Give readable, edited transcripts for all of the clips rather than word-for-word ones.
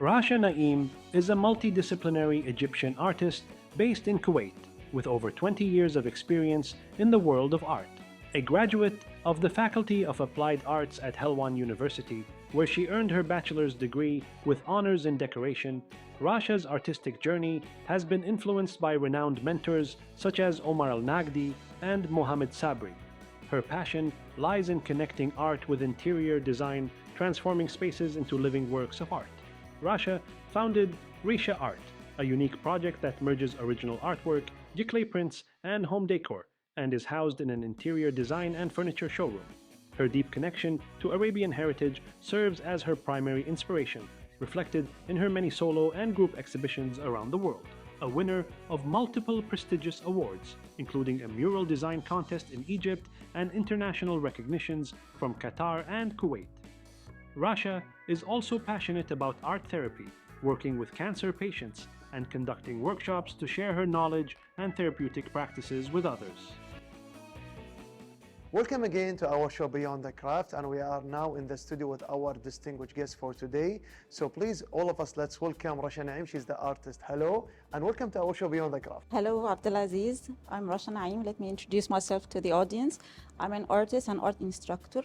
Rasha Naeem is a multidisciplinary Egyptian artist based in Kuwait with over 20 years of experience in the world of art. A graduate of the Faculty of Applied Arts at Helwan University, where she earned her bachelor's degree with honors in decoration, Rasha's artistic journey has been influenced by renowned mentors such as Omar Al Nagdi and Mohammed Sabri. Her passion lies in connecting art with interior design, transforming spaces into living works of art. Rasha founded Risha Art, a unique project that merges original artwork, giclée prints, and home decor, and is housed in an interior design and furniture showroom. Her deep connection to Arabian heritage serves as her primary inspiration, reflected in her many solo and group exhibitions around the world. A winner of multiple prestigious awards, including a mural design contest in Egypt and international recognitions from Qatar and Kuwait. Rasha is also passionate about art therapy, working with cancer patients and conducting workshops to share her knowledge and therapeutic practices with others. Welcome again to our show Beyond the Craft, and we are now in the studio with our distinguished guest for today. So please, all of us, let's welcome Rasha Naeem. She's the artist. Hello, and welcome to our show Beyond the Craft. Hello, Abdelaziz. I'm Rasha Naeem. Let me introduce myself to the audience. I'm an artist and art instructor.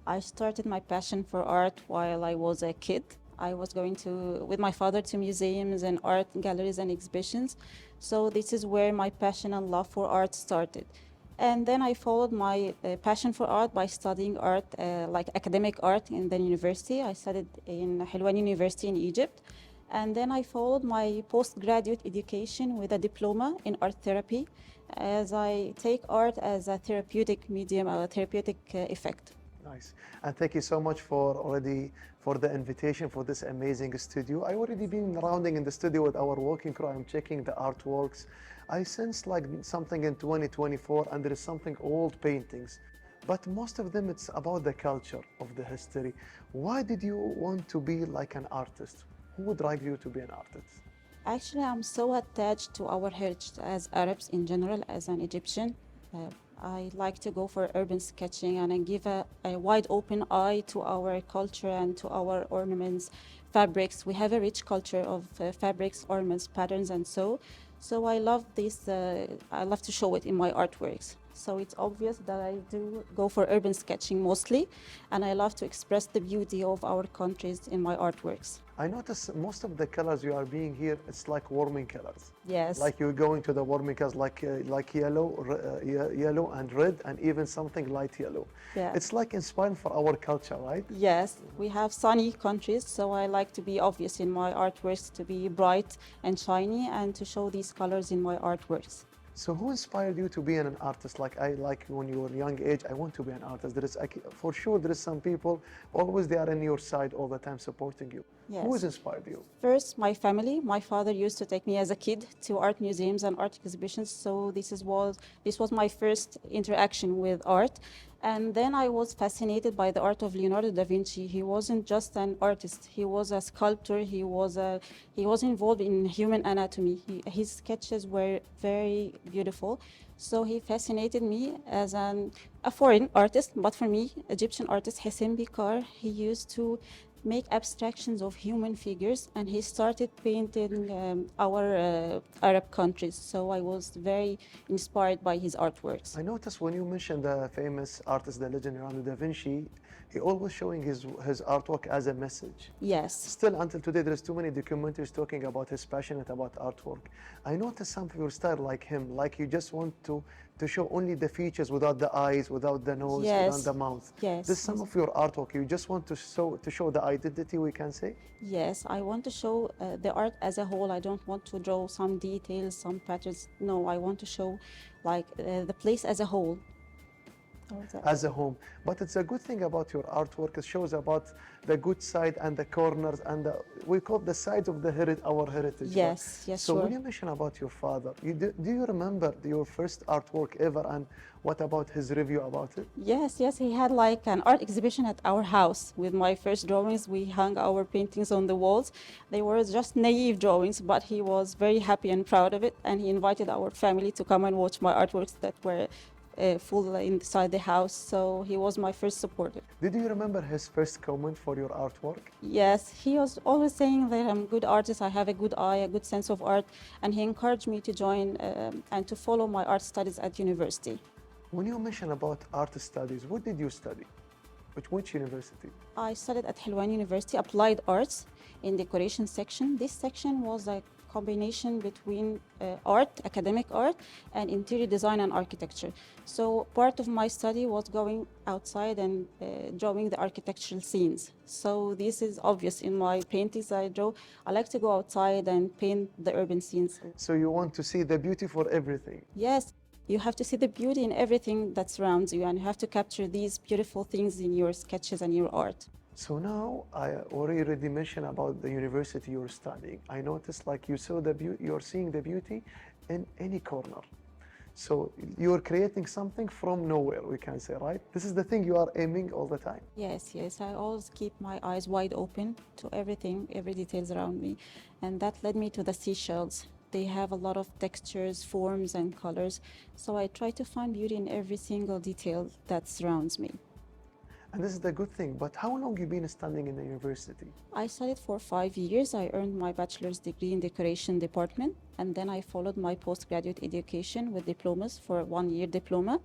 I started my passion for art while I was a kid. I was going with my father to museums and art galleries and exhibitions. So this is where my passion and love for art started. And then I followed my passion for art by studying art, like academic art in the university. I studied in Helwan University in Egypt. And then I followed my postgraduate education with a diploma in art therapy, as I take art as a therapeutic medium, a therapeutic effect. Nice. And thank you so much for the invitation for this amazing studio. I already been rounding in the studio with our working crew. I'm checking the artworks. I sense like something in 2024, and there is something old paintings, but most of them it's about the culture of the history. Why did you want to be like an artist? Who would drive you to be an artist? Actually, I'm so attached to our heritage as Arabs in general, as an Egyptian. I like to go for urban sketching, and I give a wide open eye to our culture and to our ornaments, fabrics. We have a rich culture of fabrics, ornaments, patterns, and so I love this. I love to show it in my artworks. So it's obvious that I do go for urban sketching mostly, and I love to express the beauty of our countries in my artworks. I notice most of the colors you are being here, it's like warming colors. Yes. Like you're going to the warming colors like yellow and red, and even something light yellow. Yeah. It's like inspiring for our culture, right? Yes, we have sunny countries, so I like to be obvious in my artworks, to be bright and shiny, and to show these colors in my artworks. So who inspired you to be an artist? Like when you were young age, I want to be an artist. There is, for sure, there is some people always they are on your side all the time supporting you. Yes. Who has inspired you? First, my family. My father used to take me as a kid to art museums and art exhibitions, so this was my first interaction with art. And then I was fascinated by the art of Leonardo da Vinci. He wasn't just an artist; he was a sculptor. He was involved in human anatomy. His sketches were very beautiful. So he fascinated me as a foreign artist. But for me, Egyptian artist Hessem Bikar, he used to make abstractions of human figures, and he started painting our Arab countries. So I was very inspired by his artworks. I noticed when you mentioned the famous artist, the legend Leonardo da Vinci, he always showing his artwork as a message. Yes. Still until today, there's too many documentaries talking about his passionate about artwork. I noticed some of your style like him, like you just want to show only the features without the eyes, without the nose, Yes. without the mouth. Yes. This some of your artwork. You just want to show the identity, we can say. Yes, I want to show the art as a whole. I don't want to draw some details, some patterns. No, I want to show like the place as a whole. As a home. But it's a good thing about your artwork. It shows about the good side and the corners and we call the sides of our heritage. Yes, yes, So sure. when you mention about your father, do you remember your first artwork ever, and what about his review about it? Yes, yes, he had like an art exhibition at our house with my first drawings. We hung our paintings on the walls. They were just naive drawings, but he was very happy and proud of it, and he invited our family to come and watch my artworks that were full inside the house. So he was my first supporter. Did you remember his first comment for your artwork? Yes, he was always saying that I'm a good artist, I have a good eye, a good sense of art, and he encouraged me to join and to follow my art studies at university. When you mention about art studies, what did you study? Which university? I studied at Helwan University, Applied Arts in decoration section. This section was a combination between art, academic art, and interior design and architecture. So part of my study was going outside and drawing the architectural scenes. So this is obvious in my paintings I draw. I like to go outside and paint the urban scenes. So you want to see the beauty for everything. Yes, you have to see the beauty in everything that surrounds you, and you have to capture these beautiful things in your sketches and your art. So now I already mentioned about the university you're studying. I noticed like you saw the beauty, you're seeing the beauty in any corner. So you're creating something from nowhere, we can say, right? This is the thing you are aiming all the time. Yes, yes, I always keep my eyes wide open to everything, every details around me. And that led me to the seashells. They have a lot of textures, forms, and colors. So I try to find beauty in every single detail that surrounds me. And this is the good thing, but how long you been studying in the university? I studied for 5 years. I earned my bachelor's degree in decoration department, and then I followed my postgraduate education with diplomas for a 1-year diploma.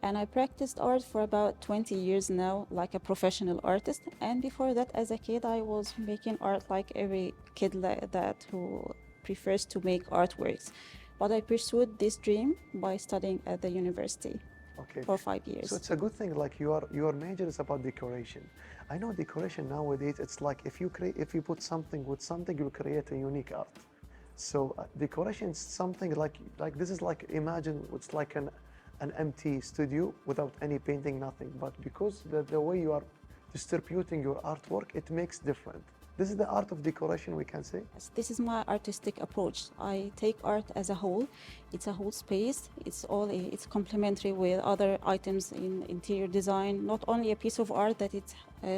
And I practiced art for about 20 years now, like a professional artist. And before that, as a kid, I was making art like every kid that who prefers to make artworks. But I pursued this dream by studying at the university. Okay. For 5 years. So it's a good thing. Like your major is about decoration. I know decoration nowadays. It's like if you put something with something, you create a unique art. So decoration is something like this is like imagine it's like an empty studio without any painting, nothing. But because the way you are distributing your artwork, it makes different. This is the art of decoration, we can say. Yes, this is my artistic approach. I take art as a whole. It's a whole space. It's complementary with other items in interior design. Not only a piece of art that it's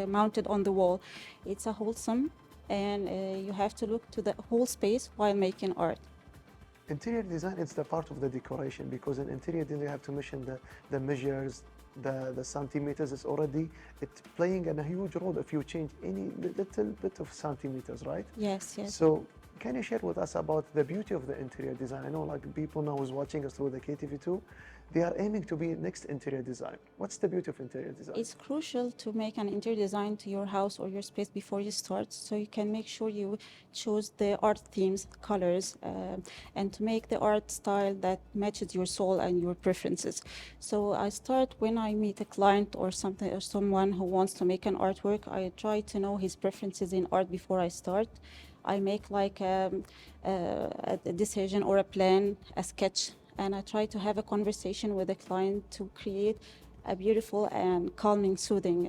mounted on the wall. It's a wholesome, and you have to look to the whole space while making art. Interior design is the part of the decoration because in interior design you have to mention the measures, the centimeters is already it's playing a huge role if you change any little bit of centimeters, right? Yes, yes. So can you share with us about the beauty of the interior design? I know like people now who's watching us through the KTV2, they are aiming to be next interior design. What's the beauty of interior design? It's crucial to make an interior design to your house or your space before you start, so you can make sure you choose the art themes, colors, and to make the art style that matches your soul and your preferences. So I start when I meet a client or someone who wants to make an artwork. I try to know his preferences in art before I start. I make like a decision or a plan, a sketch, and I try to have a conversation with the client to create a beautiful and calming, soothing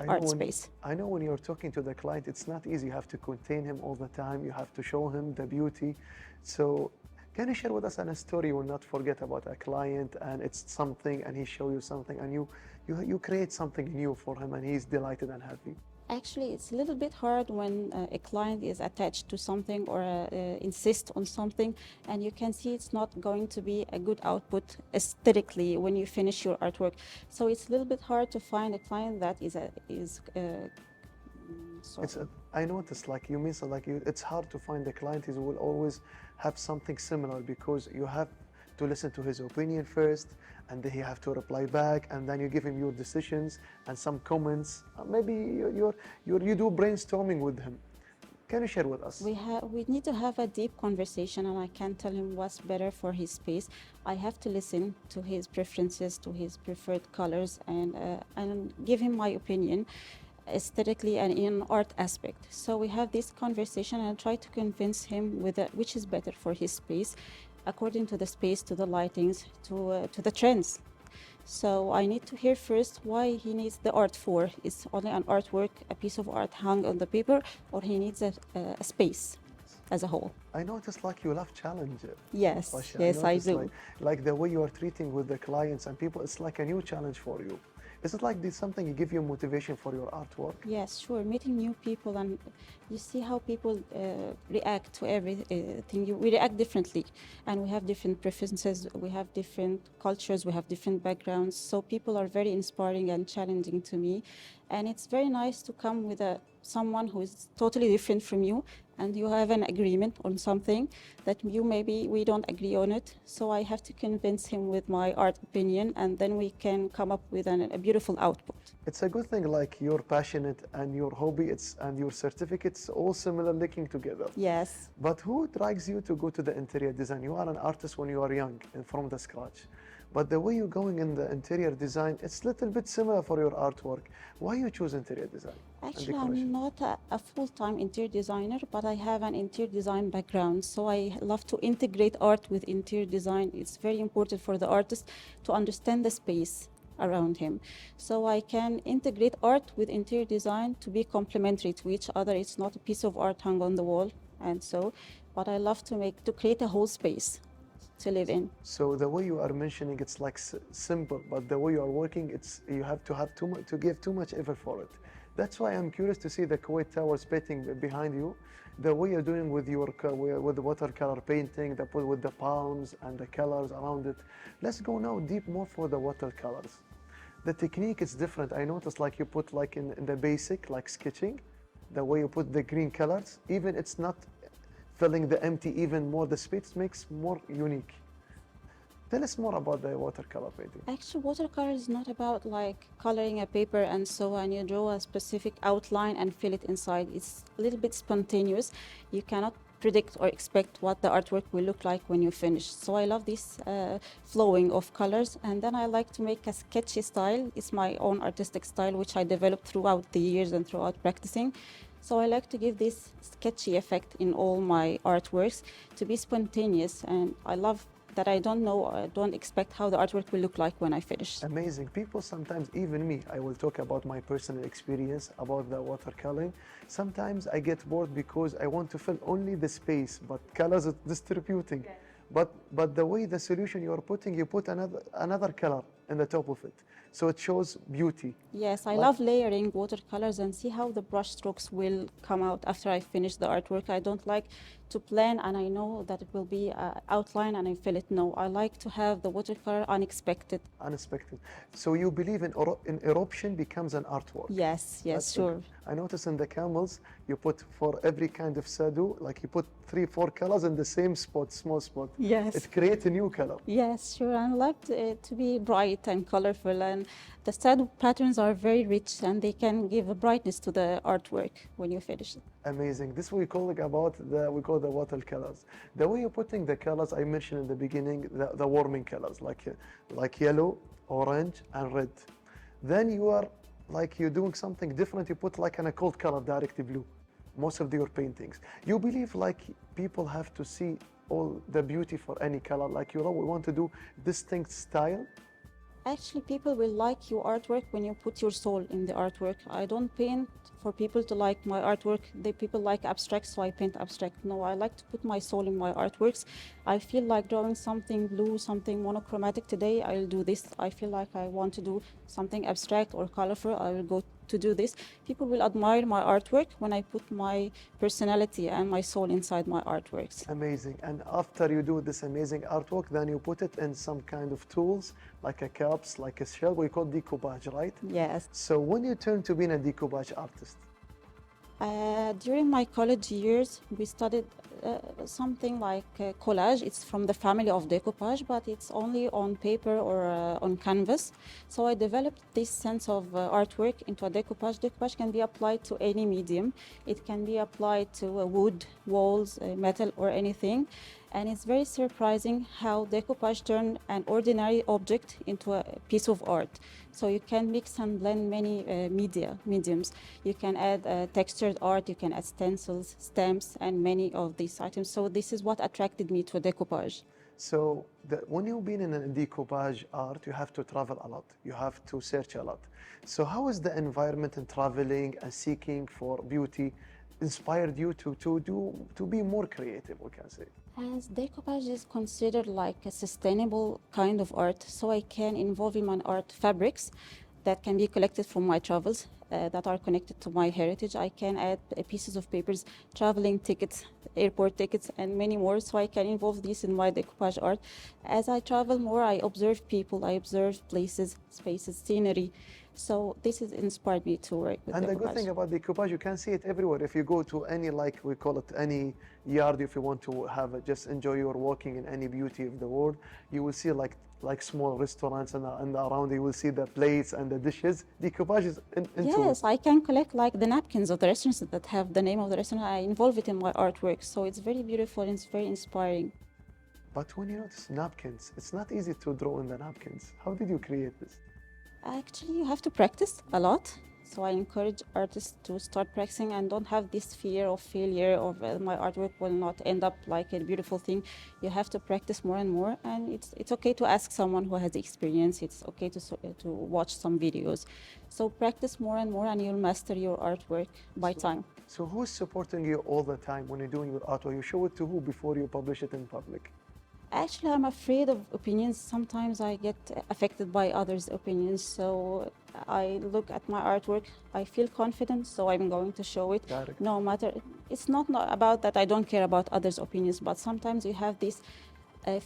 art space. I know when you're talking to the client, it's not easy. You have to contain him all the time. You have to show him the beauty. So can you share with us a story you will not forget about a client and it's something and he show you something and you create something new for him and he's delighted and happy? Actually, it's a little bit hard when a client is attached to something or insists on something, and you can see it's not going to be a good output aesthetically when you finish your artwork. So it's a little bit hard to find a client that I noticed, like you mean, so like it's hard to find a client who will always have something similar because you have to listen to his opinion first, and then he have to reply back, and then you give him your decisions and some comments. Maybe you do brainstorming with him. Can you share with us? We need to have a deep conversation, and I can't tell him what's better for his space. I have to listen to his preferences, to his preferred colors, and give him my opinion aesthetically and in art aspect. So we have this conversation and try to convince him with which is better for his space, according to the space, to the lightings, to the trends. So I need to hear first why he needs the art for. Is only an artwork, a piece of art hung on the paper, or he needs a space as a whole? I noticed like you love challenge. Yes, Pasha. yes, I do. Like the way you are treating with the clients and people, it's like a new challenge for you. Is it like this something you give you motivation for your artwork? Yes, sure. Meeting new people, and you see how people react to everything. We react differently, and we have different preferences. We have different cultures. We have different backgrounds. So people are very inspiring and challenging to me, and it's very nice to come with someone who is totally different from you, and you have an agreement on something that maybe we don't agree on it. So I have to convince him with my art opinion, and then we can come up with a beautiful output. It's a good thing, like you're passionate and your hobby and your certificates all similar linking together. Yes. But who drags you to go to the interior design? You are an artist when you are young and from the scratch. But the way you're going in the interior design, it's a little bit similar for your artwork. Why you choose interior design? and Actually, decoration? I'm not a full-time interior designer, but I have an interior design background. So I love to integrate art with interior design. It's very important for the artist to understand the space around him. So I can integrate art with interior design to be complementary to each other. It's not a piece of art hung on the wall, but I love to create a whole space to live in. So the way you are mentioning, it's like simple, but the way you are working, you have too much to give too much effort for it. That's why I'm curious to see the Kuwait Towers painting behind you, the way you're doing with with the watercolor painting, with the palms and the colors around it. Let's go now deep more for the watercolors. The technique is different. I noticed like you put like in the basic, like sketching, the way you put the green colors, even it's not filling the empty even more, the space makes more unique. Tell us more about the watercolor painting. Actually, watercolor is not about like coloring a paper and so on. You draw a specific outline and fill it inside. It's a little bit spontaneous. You cannot predict or expect what the artwork will look like when you finish. So I love this flowing of colors, and then I like to make a sketchy style. It's my own artistic style, which I developed throughout the years and throughout practicing. So I like to give this sketchy effect in all my artworks to be spontaneous, and I love that I don't expect how the artwork will look like when I finish. Amazing. People sometimes, even me, I will talk about my personal experience about the watercoloring. Sometimes I get bored because I want to fill only the space, but colors are distributing. But the way the solution you are putting, you put another color in the top of it. So it shows beauty. Yes, I love layering watercolors and see how the brush strokes will come out after I finish the artwork. I don't like to plan and I know that it will be an outline and I fill it. No, I like to have the watercolor unexpected. Unexpected. So you believe in eruption becomes an artwork? Yes, That's sure. it. I notice in the camels, you put for every kind of sadu, like you put 3-4 colors in the same spot, small spot. Yes. It creates a new color. Yes, sure. I like to be bright and colorful, and the shadow patterns are very rich and they can give a brightness to the artwork when you finish it. Amazing. This we call the watercolors. The way you're putting the colors I mentioned in the beginning, the warming colors like yellow, orange, and red. Then you're doing something different. You put like a cold color, direct blue. Most of your paintings. You believe like people have to see all the beauty for any color. Like we want to do distinct style. Actually, people will like your artwork when you put your soul in the artwork. I don't paint for people to like my artwork. People like abstract, so I paint abstract. No, I like to put my soul in my artworks. I feel like drawing something blue, something monochromatic today, I'll do this. I feel like I want to do something abstract or colorful, I will go to do this. People will admire my artwork when I put my personality and my soul inside my artworks. Amazing. And after you do this amazing artwork, then you put it in some kind of tools, like a cups, like a shell, we call decoupage, right? Yes. So when you turn to being a decoupage artist? During my college years, we studied something like collage. It's from the family of decoupage, but it's only on paper or on canvas. So I developed this sense of artwork into a decoupage. Decoupage can be applied to any medium. It can be applied to wood, walls, metal, or anything. And it's very surprising how decoupage turned an ordinary object into a piece of art. So you can mix and blend many mediums. You can add textured art, you can add stencils, stamps, and many of these items. So this is what attracted me to decoupage. So when you've been in a decoupage art, you have to travel a lot. You have to search a lot. So how is the environment and traveling and seeking for beauty inspired you to be more creative, we can say? As decoupage is considered like a sustainable kind of art, so I can involve in my art fabrics. that can be collected from my travels that are connected to my heritage. I can add pieces of papers, traveling tickets, airport tickets, and many more. So I can involve these in my decoupage art. As I travel more, I observe people, I observe places, spaces, scenery. So this has inspired me to work with And the good decoupage. thing about decoupage, you can see it everywhere. If you go to any, like we call it, any yard, if you want to have just enjoy your walking in any beauty of the world, you will see like small restaurants and around you will see the plates and the dishes. Decoupage is into it. Yes, I can collect like the napkins of the restaurants that have the name of the restaurant. I involve it in my artwork. So it's very beautiful and it's very inspiring. But when you notice napkins, it's not easy to draw in the napkins. How did you create this? Actually, you have to practice a lot. So I encourage artists to start practicing and don't have this fear of failure or my artwork will not end up like a beautiful thing. You have to practice more and more, and it's okay to ask someone who has experience. It's okay to watch some videos. So practice more and more, and you'll master your artwork by time. So who's supporting you all the time when you're doing your artwork? You show it to who before you publish it in public? Actually, I'm afraid of opinions. Sometimes I get affected by others' opinions. So I look at my artwork, I feel confident, so I'm going to show it. Direct. No matter, it's not about that I don't care about others' opinions, but sometimes you have this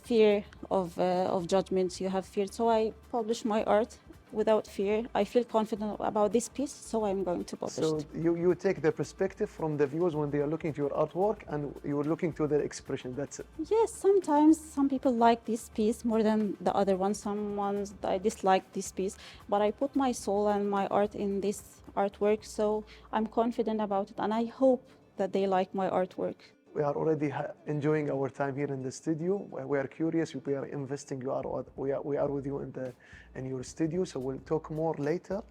fear of judgments, you have fear. So I publish my art without fear. I feel confident about this piece, so I'm going to publish So it. you take the perspective from the viewers when they are looking to your artwork and you're looking to their expression, that's it. Yes, sometimes some people like this piece more than the other one. Some ones I dislike this piece, but I put my soul and my art in this artwork, so I'm confident about it, and I hope that they like my artwork. We are already enjoying our time here in the studio. We are curious. We are investing. We are with you in your studio. So we'll talk more later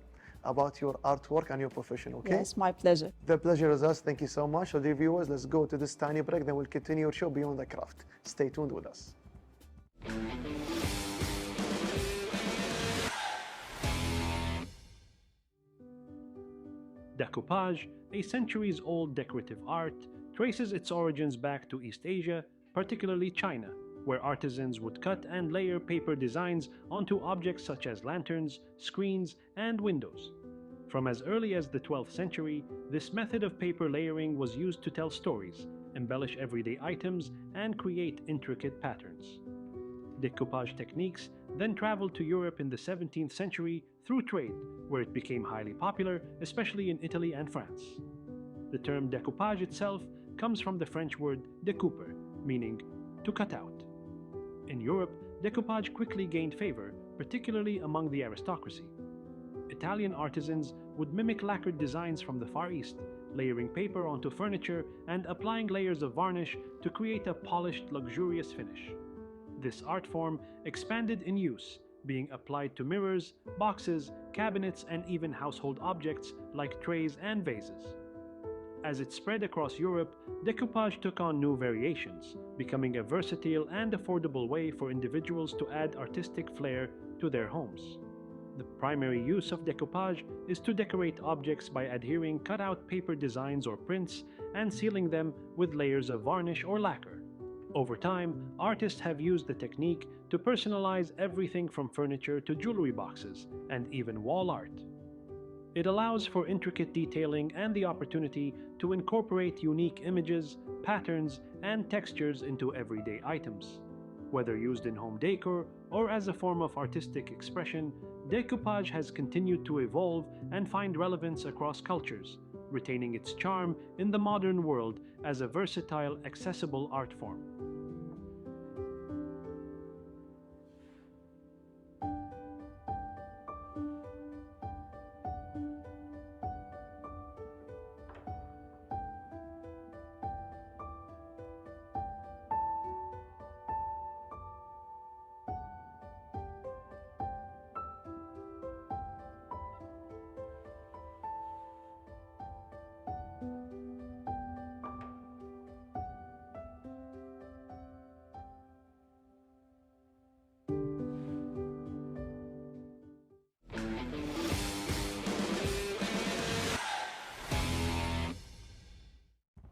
about your artwork and your profession. Okay? Yes, my pleasure. The pleasure is us. Thank you so much. So dear viewers, let's go to this tiny break. Then we'll continue our show Beyond the Craft. Stay tuned with us. Decoupage, a centuries-old decorative art, traces its origins back to East Asia, particularly China, where artisans would cut and layer paper designs onto objects such as lanterns, screens, and windows. From as early as the 12th century, this method of paper layering was used to tell stories, embellish everyday items, and create intricate patterns. Decoupage techniques then traveled to Europe in the 17th century through trade, where it became highly popular, especially in Italy and France. The term decoupage itself comes from the French word découper, meaning to cut out. In Europe, decoupage quickly gained favor, particularly among the aristocracy. Italian artisans would mimic lacquered designs from the Far East, layering paper onto furniture and applying layers of varnish to create a polished, luxurious finish. This art form expanded in use, being applied to mirrors, boxes, cabinets, and even household objects like trays and vases. As it spread across Europe, decoupage took on new variations, becoming a versatile and affordable way for individuals to add artistic flair to their homes. The primary use of decoupage is to decorate objects by adhering cut-out paper designs or prints and sealing them with layers of varnish or lacquer. Over time, artists have used the technique to personalize everything from furniture to jewelry boxes, and even wall art. It allows for intricate detailing and the opportunity to incorporate unique images, patterns, and textures into everyday items. Whether used in home decor or as a form of artistic expression, decoupage has continued to evolve and find relevance across cultures, retaining its charm in the modern world as a versatile, accessible art form.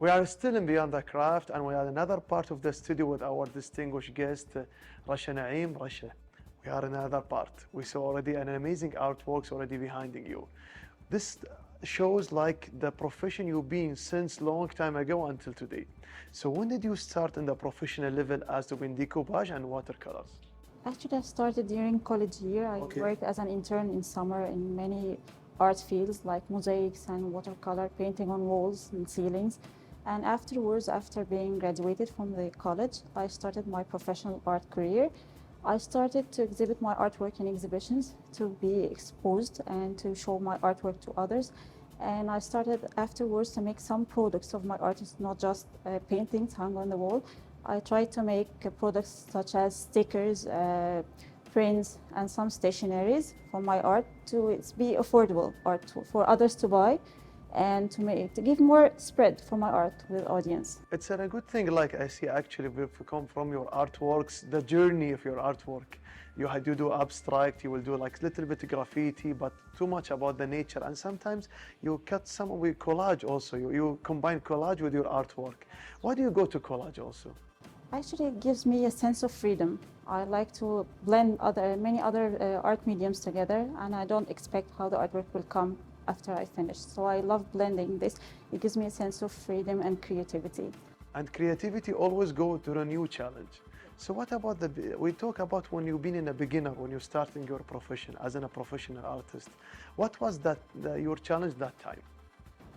We are still in Beyond the Craft, and we are another part of the studio with our distinguished guest, Rasha Naeem. Rasha, We are in another part. We saw already an amazing artworks already behind you. This shows like the profession you've been since long time ago until today. So when did you start in the professional level as doing decoupage and watercolors? Actually, I started during college year. I Okay. worked as an intern in summer in many art fields like mosaics and watercolor painting on walls and ceilings. And afterwards, after being graduated from the college, I started my professional art career. I started to exhibit my artwork in exhibitions to be exposed and to show my artwork to others. And I started afterwards to make some products of my artists, not just paintings hung on the wall. I tried to make products such as stickers, prints, and some stationeries for my art to be affordable art for others to buy and to give more spread for my art with audience. It's a good thing, like I see actually come from your artworks, the journey of your artwork. You do abstract, you will do like little bit graffiti, but too much about the nature. And sometimes you cut some with collage also. You combine collage with your artwork. Why do you go to collage also? Actually, it gives me a sense of freedom. I like to blend many other art mediums together, and I don't expect how the artwork will come after I finish. So I love blending this. It gives me a sense of freedom and creativity. And creativity always go to a new challenge. So what about we talk about when you've been in a beginner, when you're starting your profession as a professional artist. What was your challenge that time?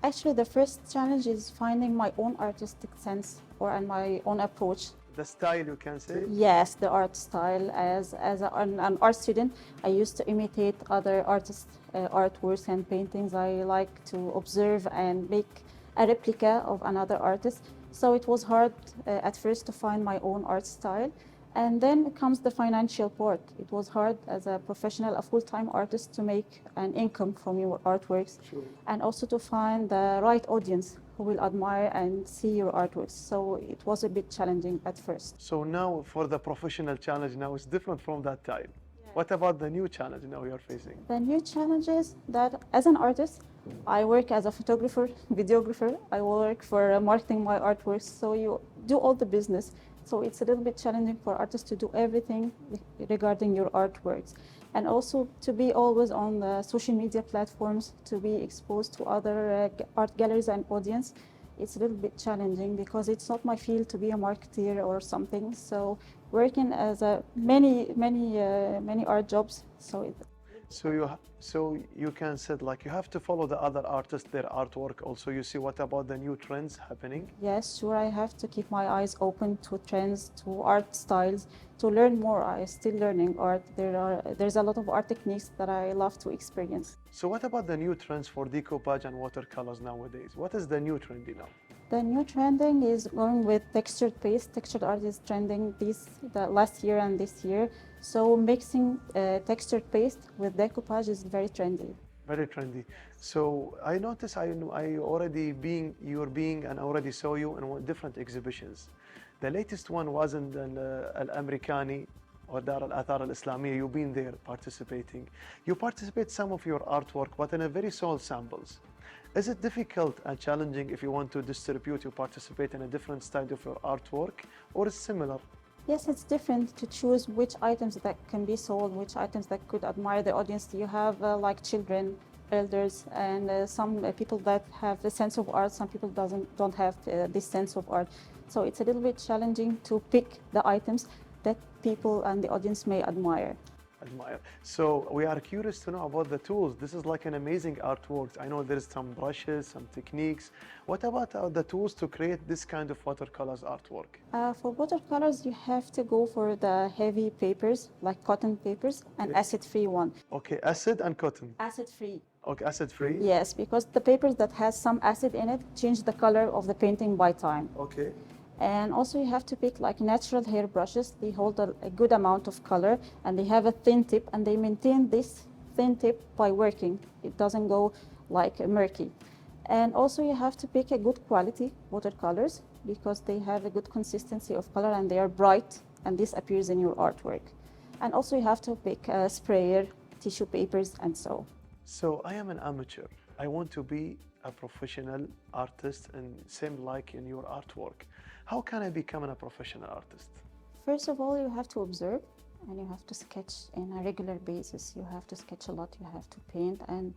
Actually, the first challenge is finding my own artistic sense and my own approach. The style, you can say? Yes, the art style. As an art student, I used to imitate other artists' artworks and paintings. I like to observe and make a replica of another artist. So it was hard at first to find my own art style. And then comes the financial part. It was hard as a professional, a full-time artist to make an income from your artworks. Sure. And also to find the right audience who will admire and see your artworks. So it was a bit challenging at first. So now for the professional challenge now it's different from that time. What about the new challenge now you're facing? The new challenge is that as an artist, I work as a photographer, videographer. I work for marketing my artworks. So you do all the business. So it's a little bit challenging for artists to do everything regarding your artworks. And also to be always on the social media platforms, to be exposed to other art galleries and audience. It's a little bit challenging because it's not my field to be a marketeer or something. So working as many art jobs. So you can say like you have to follow the other artists, their artwork. Also, you see what about the new trends happening? Yes, sure. I have to keep my eyes open to trends, to art styles, to learn more. I'm still learning art. There's a lot of art techniques that I love to experience. So what about the new trends for decoupage and watercolors nowadays? What is the new trendy now? The new trending is going with textured paste. Textured art is trending the last year and this year. So mixing textured paste with decoupage is very trendy. Very trendy. So I noticed and I already saw you in different exhibitions. The latest one was in the Al-Americani or Dar al-Athar al-Islamiyya. You've been there participating. You participate some of your artwork, but in a very small samples. Is it difficult and challenging if you want to distribute, you participate in a different style of your artwork, or is similar? Yes, it's different to choose which items that can be sold, which items that could admire the audience. You have like children, elders, and some people that have a sense of art. Some people don't have this sense of art. So it's a little bit challenging to pick the items that people and the audience may admire. So we are curious to know about the tools. This is like an amazing artwork. I know there's some brushes, some techniques. What about the tools to create this kind of watercolors artwork? For watercolors, you have to go for the heavy papers, like cotton papers, and acid-free one. Okay, acid and cotton. Acid-free. Okay, acid-free? Yes, because the papers that has some acid in it change the color of the painting by time. Okay. And also you have to pick like natural hair brushes. They hold a good amount of color and they have a thin tip, and they maintain this thin tip by working. It doesn't go like murky. And also you have to pick a good quality watercolors because they have a good consistency of color and they are bright, and this appears in your artwork. And also you have to pick a sprayer, tissue papers, and so. So I am an amateur. I want to be a professional artist and same like in your artwork. How can I become a professional artist? First of all, you have to observe and you have to sketch in a regular basis. You have to sketch a lot, you have to paint and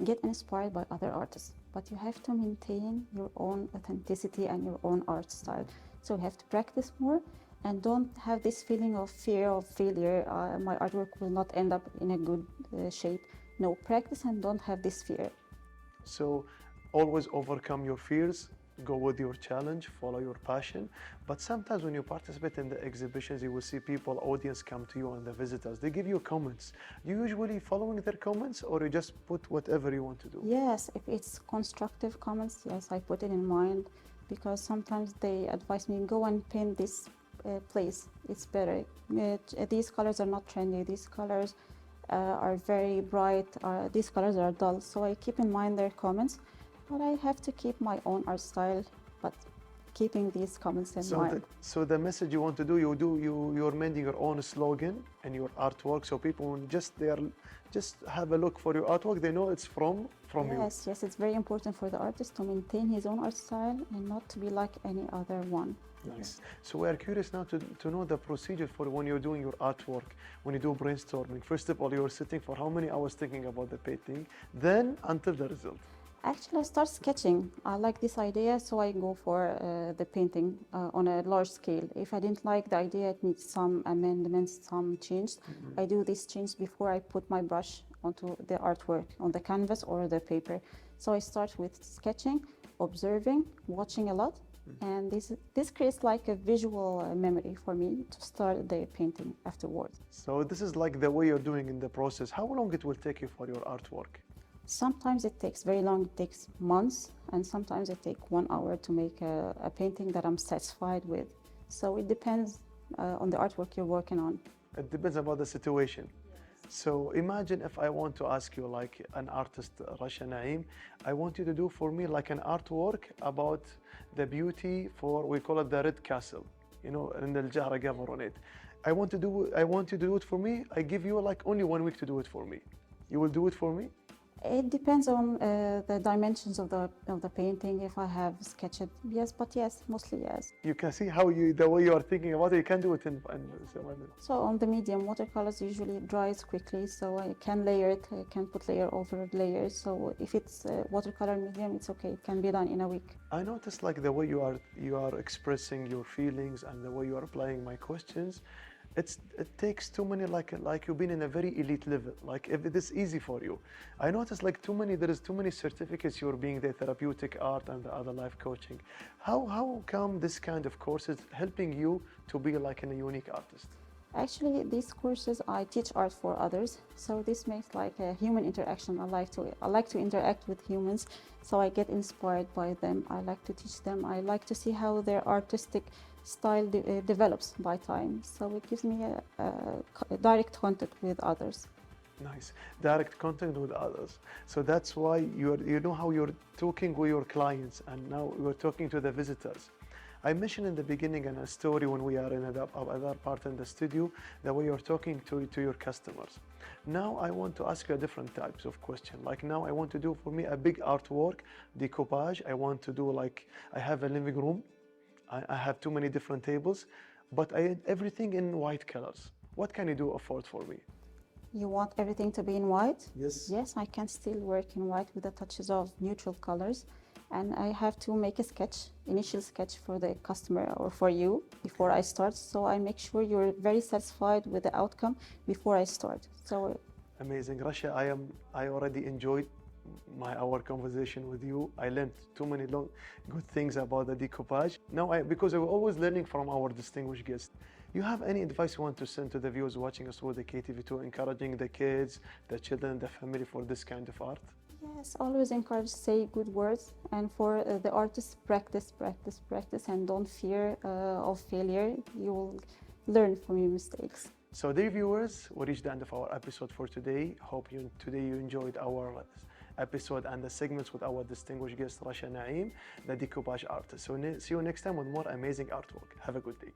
get inspired by other artists. But you have to maintain your own authenticity and your own art style. So you have to practice more and don't have this feeling of fear of failure. My artwork will not end up in a good shape. No, practice and don't have this fear. So always overcome your fears, go with your challenge, follow your passion. But sometimes when you participate in the exhibitions, you will see people, audience come to you and the visitors, they give you comments. Do you usually following their comments or you just put whatever you want to do? Yes, if it's constructive comments, yes, I put it in mind because sometimes they advise me, go and paint this place, it's better. These colors are not trendy, these colors are very bright, these colors are dull. So I keep in mind their comments, but I have to keep my own art style, but keeping these comments in mind. So the message you want to do, you're making your own slogan and your artwork, so people when just have a look for your artwork, they know it's from you. Yes, it's very important for the artist to maintain his own art style and not to be like any other one. Nice. So we are curious now to know the procedure for when you're doing your artwork, when you do brainstorming. First of all, you're sitting for how many hours thinking about the painting, then until the result? Actually, I start sketching. I like this idea, so I go for the painting on a large scale. If I didn't like the idea, it needs some amendments, some changes. I do this change before I put my brush onto the artwork, on the canvas or the paper. So I start with sketching, observing, watching a lot, and this creates like a visual memory for me to start the painting afterwards. So this is like the way you're doing in the process. How long it will take you for your artwork? Sometimes it takes very long, it takes months, and sometimes it takes 1 hour to make a painting that I'm satisfied with. So it depends on the artwork you're working on. It depends about the situation. So imagine if I want to ask you, like an artist, Rasha Naeem, I want you to do for me like an artwork about the beauty for, we call it the Red Castle, you know, in the Jahra Gavorone. I want you to do it for me. I give you like only 1 week to do it for me. You will do it for me? It depends on the dimensions of the painting. If I have sketched it, yes, but yes, mostly yes. You can see how the way you are thinking about it, you can do it in 7 minutes. So on the medium, watercolors usually dries quickly, so I can layer it, I can put layer over layer. So if it's watercolor medium, it's okay, it can be done in a week. I noticed like the way you are expressing your feelings and the way you are applying my questions. It takes too many, like you've been in a very elite level, like if it is easy for you. I noticed like there is too many certificates you're being the therapeutic art and the other life coaching. How come this kind of courses helping you to be like a unique artist? Actually, these courses, I teach art for others, so this makes like a human interaction. I like to interact with humans, so I get inspired by them. I like to teach them. I like to see how their artistic style develops by time. So it gives me a direct contact with others. Nice, direct contact with others. So that's why you know how you're talking with your clients, and now you're talking to the visitors. I mentioned in the beginning in a story when we are in other part in the studio, the way you're talking to your customers. Now I want to ask you a different types of question. Like now I want to do for me a big artwork, decoupage. I want to do like, I have a living room. I have too many different tables, but everything in white colors. What can you do afford for me? You want everything to be in white? Yes. Yes, I can still work in white with the touches of neutral colors. And I have to make a initial sketch for the customer or for you before I start. So I make sure you're very satisfied with the outcome before I start. So amazing, Rasha. I already enjoyed our conversation with you. I learned too many good things about the decoupage. Now, because we're always learning from our distinguished guests. You have any advice you want to send to the viewers watching us through the KTV2, encouraging the kids, the children, the family for this kind of art? yes, always encourage, say good words. And for the artists, practice, practice, practice, and don't fear of failure. You will learn from your mistakes. So dear viewers, we reached the end of our episode for today. Hope today you enjoyed our episode and the segments with our distinguished guest Rasha Naeem, the decoupage artist. So see you next time with more amazing artwork. Have a good day.